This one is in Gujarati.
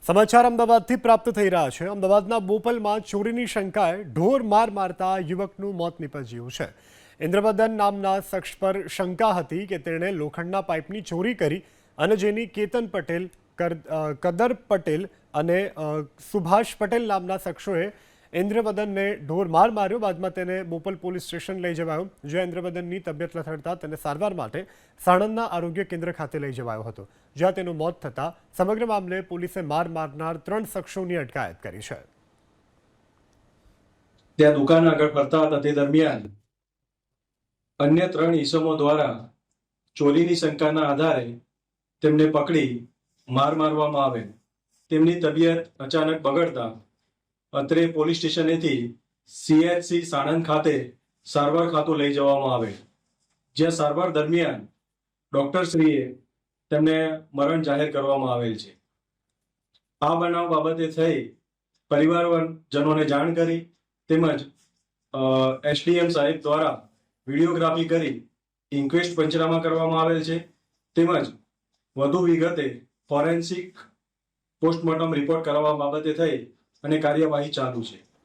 સમાચાર અમદાવાદથી પ્રાપ્ત થઈ રહ્યા છે। અમદાવાદના બોપલમાં ચોરીની શંકાએ ઢોર માર મારતા યુવકનું મોત નીપજ્યું છે। ઇન્દ્રવદન નામના શખ્સ પર શંકા હતી કે તેણે લોખંડના પાઇપની ચોરી કરી અને જેની કેતન પટેલ, કદર પટેલ અને સુભાષ પટેલ નામના શખ્સોએ ઇન્દ્રવદનને ઢોર માર માર્યો। બાદમાં તેને બોપલ પોલીસ સ્ટેશન લઈ જવાયો, જ્યાં ઇન્દ્રવદનની તબિયત લથડતા તેને સારવાર માટે સાણંદના આરોગ્ય કેન્દ્ર ખાતે લઈ જવાયો હતો, જ્યાં તેનું મોત થતાં સમગ્ર મામલે પોલીસે માર મારનાર 3 શખ્સોની અટકાયત કરી છે। ત્યાં દુકાન આગળ ફરતા હતા તે દરમિયાન અન્ય 3 ઈસમો દ્વારા ચોરીની શંકાના આધારે તેમને પકડી માર મારવામાં આવેલ। તેમની તબિયત અચાનક બગડતા અત્રે પોલીસ સ્ટેશનેથી CHC સાણંદ ખાતે સારવાર ખાતું લઈ જવામાં આવેલ, જ્યાં સારવાર દરમિયાન ડોક્ટરશ્રીએ તેમને મરણ જાહેર કરવામાં આવેલ છે। આ બનાવ બાબતે થઈ પરિવારજનોને જાણ કરી તેમજ SDM સાહેબ દ્વારા વિડીયોગ્રાફી કરી ઇન્ક્વેસ્ટ પંચનામા કરવામાં આવેલ છે, તેમજ વધુ વિગતે ફોરેન્સિક પોસ્ટમોર્ટમ રિપોર્ટ કરાવવા બાબતે થઈ અને કાર્યવાહી ચાલુ છે।